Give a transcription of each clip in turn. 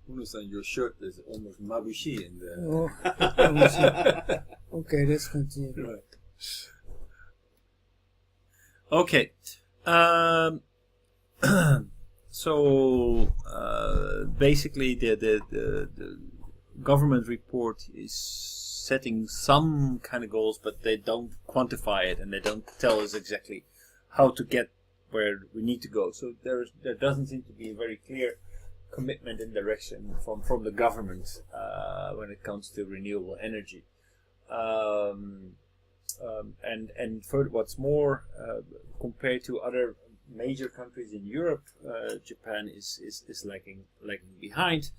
Uno-san, your shirt is almost mabushi in the... Oh, okay, let's continue. Right. Okay. So basically, the government report is setting some kind of goals, but they don't quantify it, and they don't tell us exactly how to get where we need to go. So there doesn't seem to be a very clear commitment and direction from the government when it comes to renewable energy. And further, what's more, compared to other major countries in Europe, Japan is lagging behind.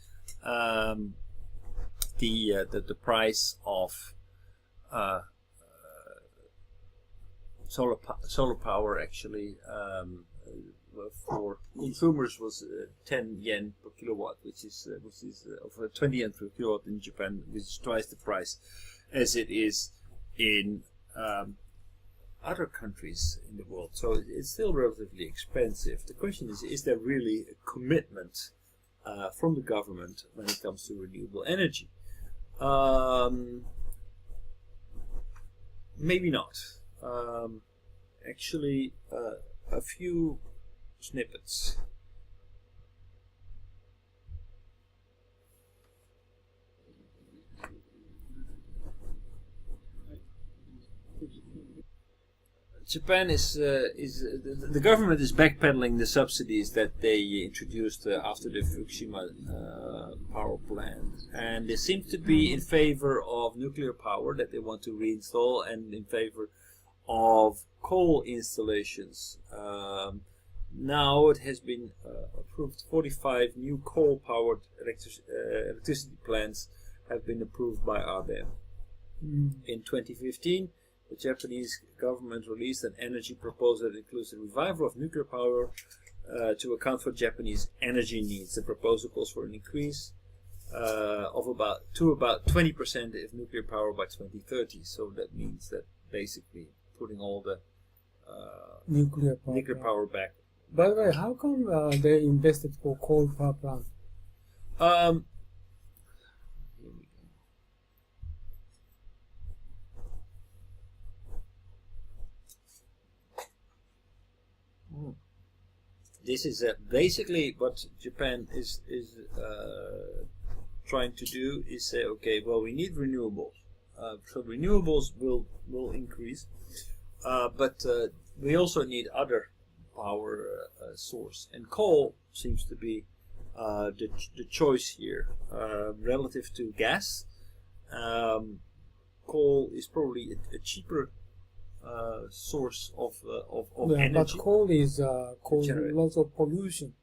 The price of solar power actually for consumers was 10 yen per kilowatt, which is of 20 yen per kilowatt in Japan, which is twice the price as it is in other countries in the world. So it's still relatively expensive. The question is there really a commitment from the government when it comes to renewable energy? Maybe not. Actually, a few snippets. Japan is the government is backpedaling the subsidies that they introduced after the Fukushima power plant, and they seem to be in favor of nuclear power that they want to reinstall, and in favor of coal installations. Now it has been approved. 45 new coal-powered electricity plants have been approved by Abe. In 2015. The Japanese government released an energy proposal that includes a revival of nuclear power to account for Japanese energy needs. The proposal calls for an increase of about 20% of nuclear power by 2030. So that means that basically putting all the nuclear power back. By the way, how come they invested for coal power plant? This is basically what Japan is trying to do, is say, okay, well, we need renewables. So renewables will increase, but we also need other power source, and coal seems to be the choice here relative to gas. Coal is probably a cheaper source of energy. But coal is causing lots of pollution.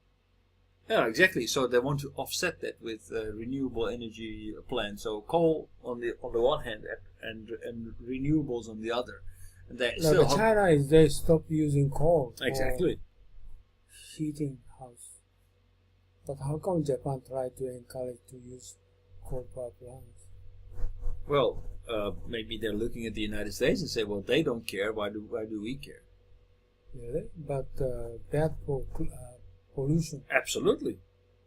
Yeah, exactly. So they want to offset that with renewable energy plants. So coal on the one hand, and renewables on the other. And they still China they stop using coal. Exactly. For heating house. But how come Japan try to encourage to use coal power plants? Well, maybe they're looking at the United States and say, well, they don't care. Why do we care? Really? But bad for pollution. Absolutely.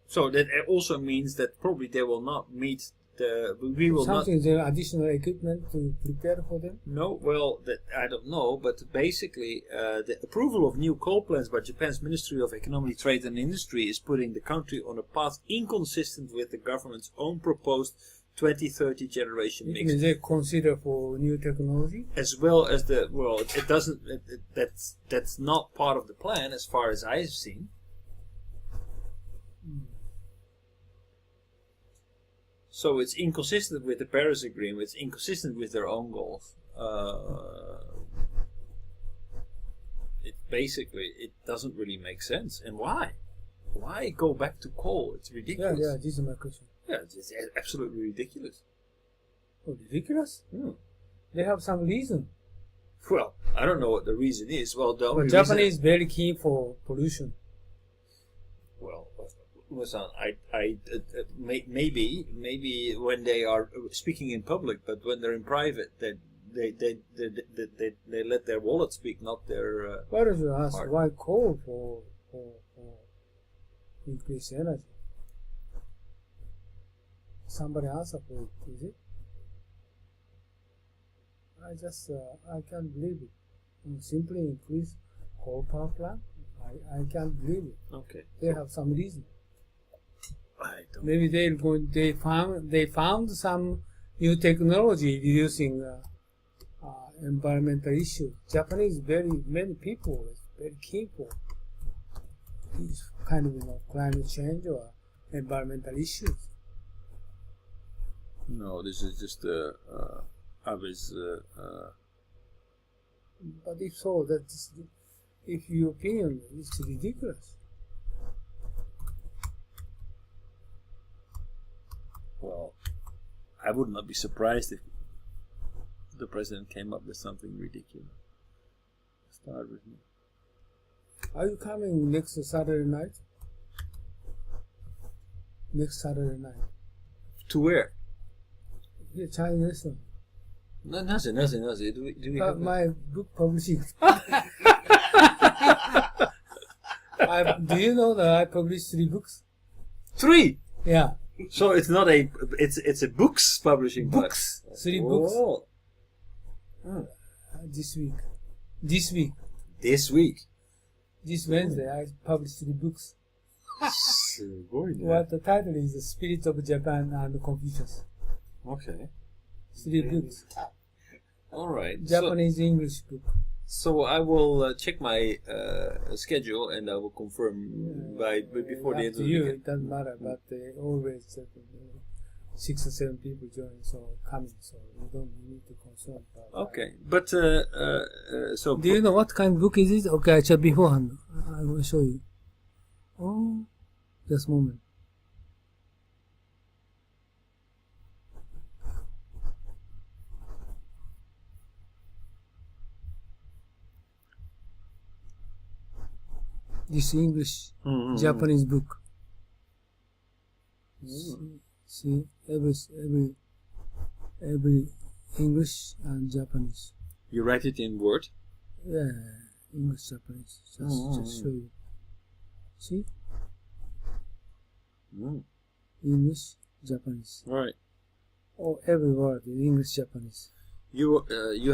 So that also means that probably they will not meet the. We will Something not. there additional equipment to prepare for them. No, well, that I don't know, but basically, the approval of new coal plants by Japan's Ministry of Economic Trade and Industry is putting the country on a path inconsistent with the government's own proposed 2030 generation mix. Is they consider for new technology? As well as it doesn't. That's not part of the plan, as far as I've seen. So it's inconsistent with the Paris Agreement. It's inconsistent with their own goals. It doesn't really make sense. And why? Why go back to coal? It's ridiculous. Yeah, this is my question. Yeah, it's absolutely ridiculous. Oh, ridiculous? Hmm. They have some reason. Well, I don't know what the reason is. Well, the only But Japanese is very keen for pollution. Well, maybe when they are speaking in public, but when they're in private, they let their wallet speak, not their. Why don't you ask heart. why coal for increase energy? somebody answer for it, is it? I can't believe it. Simply increase coal power plant? I can't believe it. Okay. They have some reason. I don't. Maybe they found some new technology reducing environmental issues. Japanese many people is very keen for these kind of climate change or environmental issues. No, this is just obvious. But if so, if your opinion is ridiculous. Well, I would not be surprised if the president came up with something ridiculous. Start with me. Are you coming next Saturday night? Next Saturday night. To where? Yeah, Chinese restaurant. No, nothing. Do we have My book publishing. Do you know that I published 3 books? 3? Yeah. So it's not it's a books publishing. Books. 3 books. Oh. This week. This week. This week. This Wednesday I published 3 books. What What the title is The Spirit of Japan and Confucius. Okay. 3 books. All right. Japanese English book. So I will check my schedule and I will confirm before the end of the you, weekend. it doesn't matter, but they always 6 or 7 people join, so coming, so you don't need to concern about Okay, but so Do you know what kind of book is it? Okay, I check beforehand. I will show you. Oh, just a moment. This English, Japanese book. See, every English and Japanese. You write it in Word? Yeah, English, Japanese. Just show you. See? English, Japanese. Right. Oh, every word is English, Japanese. You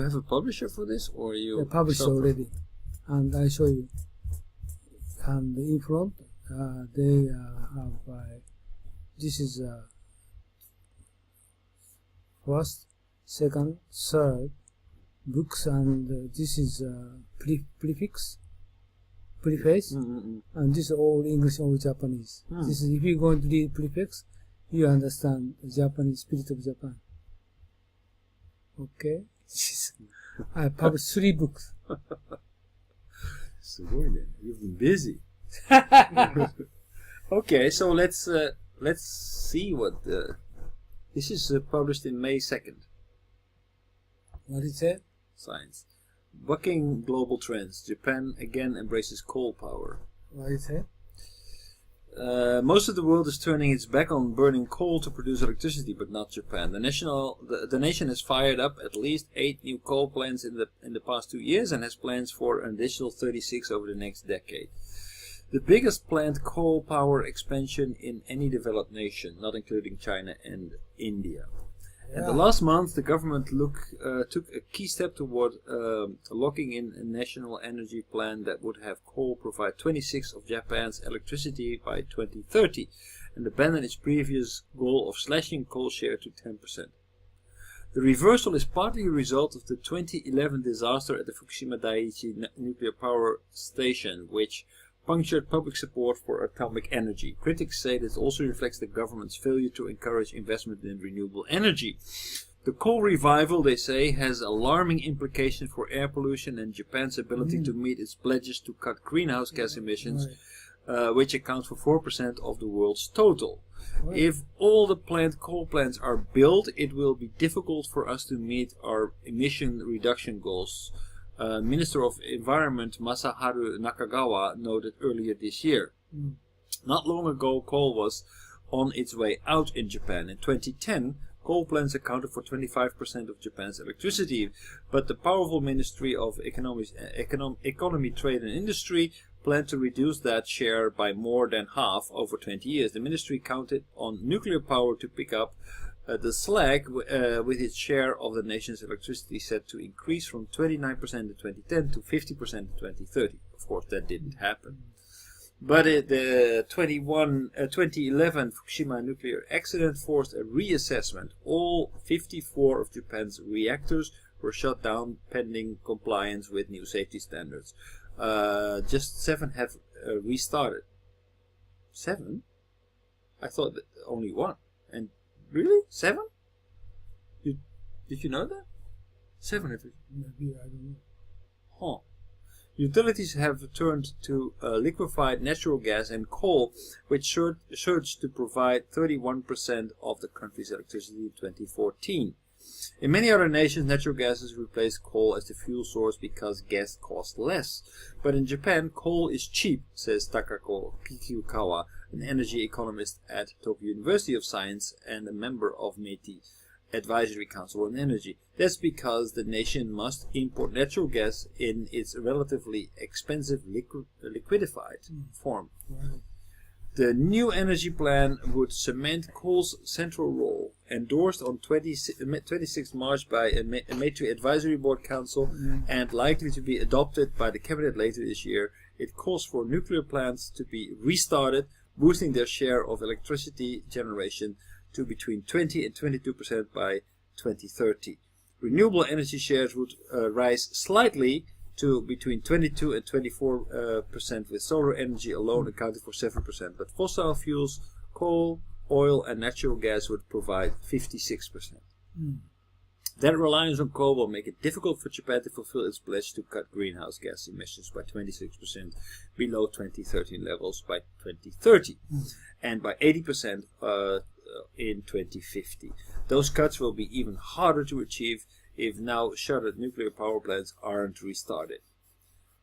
have a publisher for this, or you? They published already, and I show you. And in front, they have. This is first, second, third books, and this is preface, and this is all English or Japanese. This is if you're going to read preface, you understand the Japanese spirit of Japan. Okay, I published 3 books. You've been busy. Okay, so let's see what this is published in May 2nd. What is it? Science. Bucking global trends. Japan again embraces coal power. What is it? Most of the world is turning its back on burning coal to produce electricity, but not Japan. The nation has fired up at least 8 new coal plants in the past 2 years and has plans for an additional 36 over the next decade. The biggest planned coal power expansion in any developed nation, not including China and India. Yeah. And the last month, the government took a key step toward locking in a national energy plan that would have coal provide 26% of Japan's electricity by 2030, and abandon its previous goal of slashing coal share to 10%. The reversal is partly a result of the 2011 disaster at the Fukushima Daiichi nuclear power station, which punctured public support for atomic energy. Critics say this also reflects the government's failure to encourage investment in renewable energy. The coal revival, they say, has alarming implications for air pollution and Japan's ability to meet its pledges to cut greenhouse gas emissions, which accounts for 4% of the world's total. If all the planned coal plants are built, it will be difficult for us to meet our emission reduction goals. Minister of Environment Masaharu Nakagawa noted earlier this year. Not long ago, coal was on its way out in Japan. In 2010, coal plants accounted for 25% of Japan's electricity, but the powerful Ministry of Economy, Trade and Industry planned to reduce that share by more than half over 20 years. The ministry counted on nuclear power to pick up the slack, with its share of the nation's electricity set to increase from 29% in 2010 to 50% in 2030. Of course, that didn't happen. But the 2011 Fukushima nuclear accident forced a reassessment. All 54 of Japan's reactors were shut down pending compliance with new safety standards. Just 7 have restarted. 7? I thought that only 1. And really? 7? Did you know that? 7 have. Maybe, I don't know. Huh. Utilities have turned to liquefied natural gas and coal, which surged to provide 31% of the country's electricity in 2014. In many other nations, natural gas has replaced coal as the fuel source because gas costs less. But in Japan, coal is cheap, says Takako Kikukawa, an energy economist at Tokyo University of Science and a member of METI Advisory Council on Energy. That's because the nation must import natural gas in its relatively expensive liquidified form. Wow. The new energy plan would cement coal's central role. Endorsed on 26 March by a METI Advisory Board Council and likely to be adopted by the Cabinet later this year, it calls for nuclear plants to be restarted, boosting their share of electricity generation to between 20 and 22% by 2030. Renewable energy shares would rise slightly to between 22 and 24%, with solar energy alone accounting for 7%. But fossil fuels, coal, oil and natural gas would provide 56%. That reliance on coal will make it difficult for Japan to fulfill its pledge to cut greenhouse gas emissions by 26% below 2013 levels by 2030 and by 80% in 2050. Those cuts will be even harder to achieve if now shuttered nuclear power plants aren't restarted.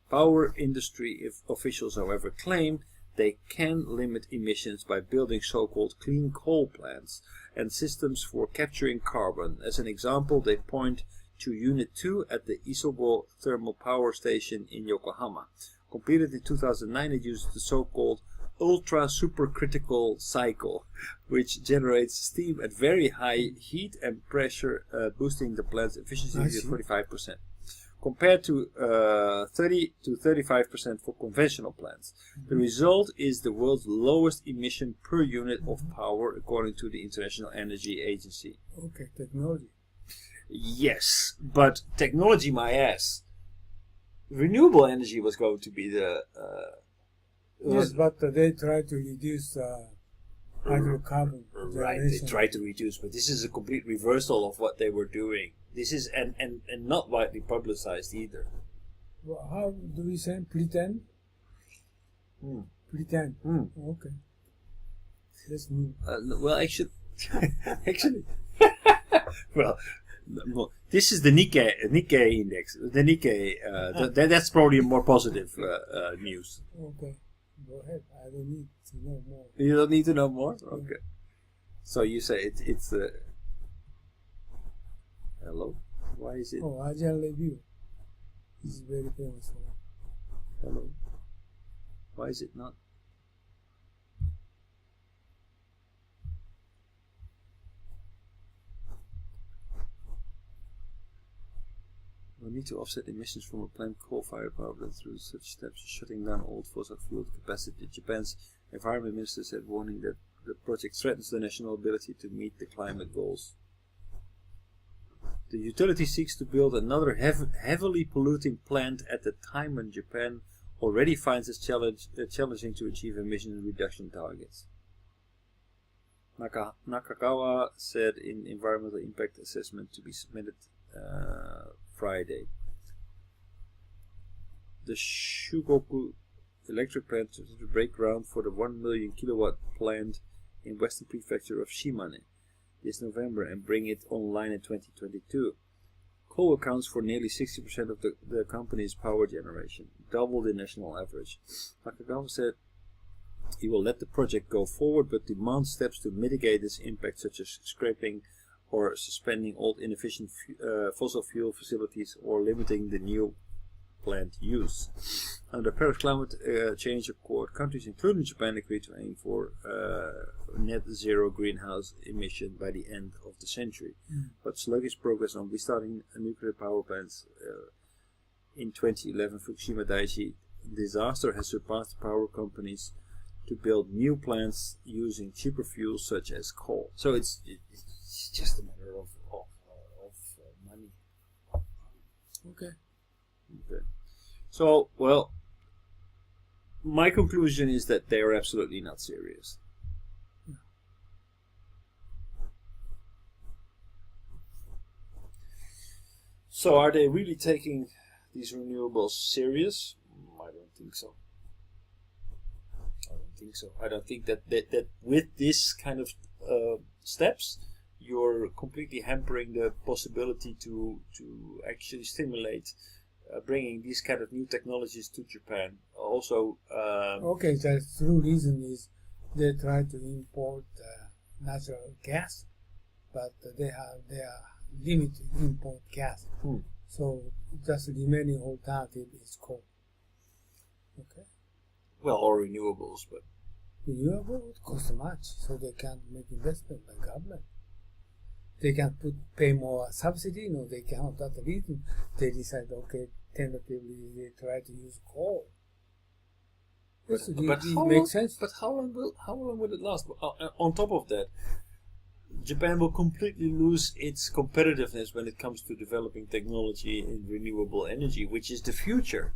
Power industry officials, however, claim they can limit emissions by building so-called clean coal plants and systems for capturing carbon. As an example, they point to Unit 2 at the Isogo Thermal Power Station in Yokohama. Completed in 2009, it uses the so-called ultra supercritical cycle, which generates steam at very high heat and pressure, boosting the plant's efficiency to 45%. Compared to 30 to 35% for conventional plants. The result is the world's lowest emission per unit of power, according to the International Energy Agency. Okay, technology. Yes, but technology, my ass. Renewable energy was going to be the... yes, but they try to reduce hydrocarbon generation. Right, they try to reduce, but this is a complete reversal of what they were doing. This is and not widely publicized either. Well, how do we say pretend? Pretend. Okay. Let's move. Well, actually, well, this is the Nikkei index. The Nikkei. That's probably more positive news. Okay, go ahead. I don't need to know more. You don't need to know more. Okay. So you say it's. Hello? Why is it? Oh, Asian Review. This is very famous one. Hello? Why is it not? We'll need to offset emissions from a planned coal-fired power plant through such steps as shutting down old fossil fuel capacity. Japan's environment minister said, warning that the project threatens the national ability to meet the climate goals. The utility seeks to build another heavily polluting plant at the time when Japan already finds it challenging to achieve emission reduction targets. Nakagawa said in environmental impact assessment to be submitted Friday. The Shugoku electric plant to break ground for the 1 million kilowatt plant in western prefecture of Shimane this November and bring it online in 2022. Coal accounts for nearly 60% of the company's power generation, double the national average. Nakagawa said he will let the project go forward but demands steps to mitigate its impact, such as scrapping or suspending old inefficient fossil fuel facilities or limiting the new plant use. Under the Paris Climate Change Accord, countries including Japan agreed to aim for net zero greenhouse emission by the end of the century. But sluggish progress on restarting nuclear power plants in 2011 Fukushima Daiichi disaster has surpassed power companies to build new plants using cheaper fuels such as coal. So it's just a matter of money. Okay. So, well, my conclusion is that they are absolutely not serious. So are they really taking these renewables serious? I don't think so. I don't think that with this kind of steps, you're completely hampering the possibility to actually stimulate bringing these kind of new technologies to Japan. Also, okay, the true reason is they try to import natural gas, but they are limited import gas. So just remaining alternative is coal. Okay. Well, or renewables, but renewable would cost much, so they can't make investment by government. They can pay more subsidy. No, they cannot. That's the reason they decide. Okay, tentatively they try to use coal. This makes sense. But how long will it last? On top of that, Japan will completely lose its competitiveness when it comes to developing technology in renewable energy, which is the future.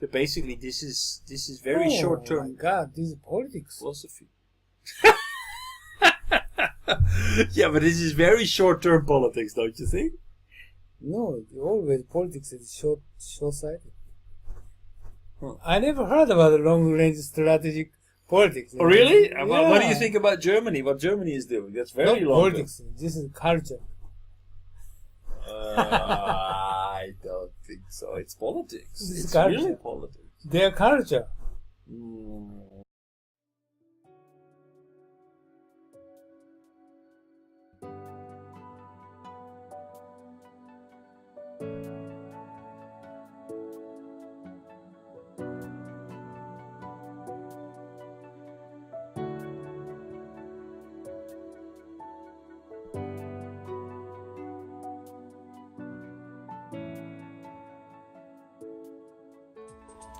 So basically, this is very short term. Oh my God, this is politics. Philosophy. Yeah, but this is very short term politics, don't you think? No, always politics is short-sighted. I never heard about the long-range strategic politics. Oh, really? Yeah. What do you think about Germany? What Germany is doing? That's very long. Politics. This is culture. I don't think so. It's politics. It's culture. Really politics. Their culture. Mm.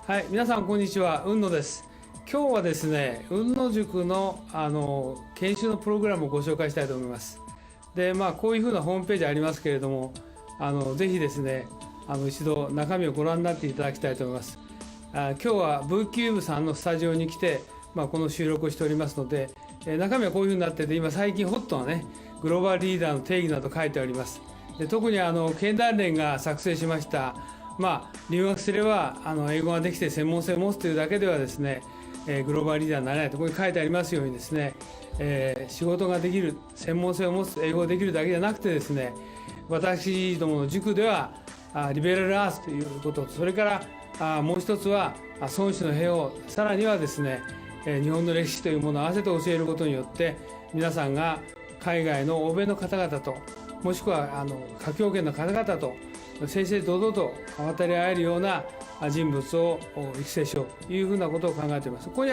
はい、皆さんこんにちは、雲野です。今日はですね、雲野塾の研修のプログラムをご紹介したいと思います。で、こういうふうなホームページありますけれども、ぜひですね、一度中身をご覧になっていただきたいと思います。今日はブーキューブさんのスタジオに来て、この収録をしておりますので、中身はこういうふうになってて、今最近ホットなね、グローバルリーダーの定義など書いてあります。で、特に経団連が作成しました留学すれば英語ができて専門性を持つというだけではですね、グローバルリーダーになれないとここに書いてありますようにですね、仕事ができる専門性を持つ英語ができるだけじゃなくてですね、私どもの塾ではリベラルアーツということと、それからもう一つは孫子の兵を、さらにはですね、日本の歴史というものを合わせて教えることによって、皆さんが海外の欧米の方々と、もしくは華僑圏の方々と正々堂々と渡り合えるような人物を育成しようというふうなことを考えています。ここに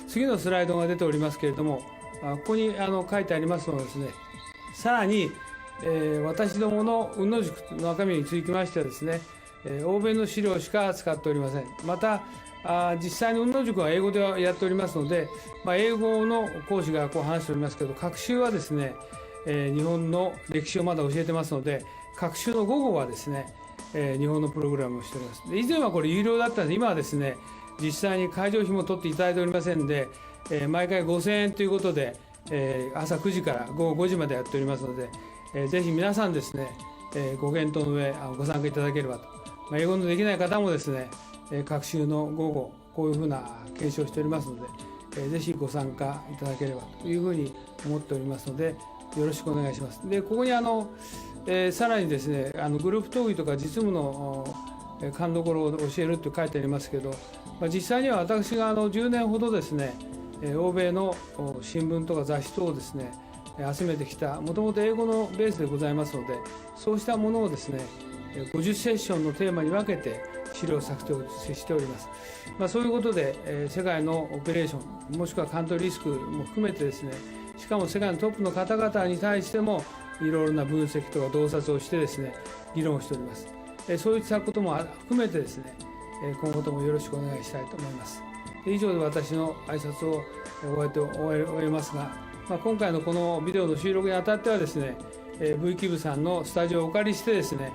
次のスライドが出ておりますけれども、ここに書いてありますのはですね、さらに、私どもの雲野塾の中身につきましてはですね、欧米の資料しか使っておりません。また実際に雲野塾は英語でやっておりますので、英語の講師が話しておりますけど、学習はですね、日本の歴史をまだ教えてますので、学習の午後はですね、日本のプログラムをしております。で、以前はこれ有料だったので、今はですね、実際に会場費も取っていただいておりませんで、毎回5000円ということで、朝9時から午後5時までやっておりますので、ぜひ皆さんですね、ご検討の上ご参加いただければと。英語のできない方もですね、学習の午後こういうふうな研修をしておりますので、ぜひご参加いただければというふうに思っておりますので、よろしくお願いします。で、ここにさらにですね、グループ討議とか実務の勘どころを教えると書いてありますけど、実際には私が10年ほどですね、欧米の新聞とか雑誌等をですね、集めてきた、もともと英語のベースでございますので、そうしたものをですね、50セッションのテーマに分けて、資料作成をしております。そういうことで、世界のオペレーション、もしくはカントリーリスクも含めてですね、しかも世界のトップの方々に対しても、いろいろな分析とか洞察をしてですね、議論をしております。そういったことも含めてですね、今後ともよろしくお願いしたいと思います。以上で私の挨拶を終えますが、今回のこのビデオの収録にあたってはですね、V キブさんのスタジオをお借りしてですね、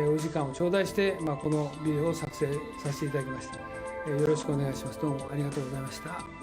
お時間を頂戴して、このビデオを作成させていただきました。よろしくお願いします。どうもありがとうございました。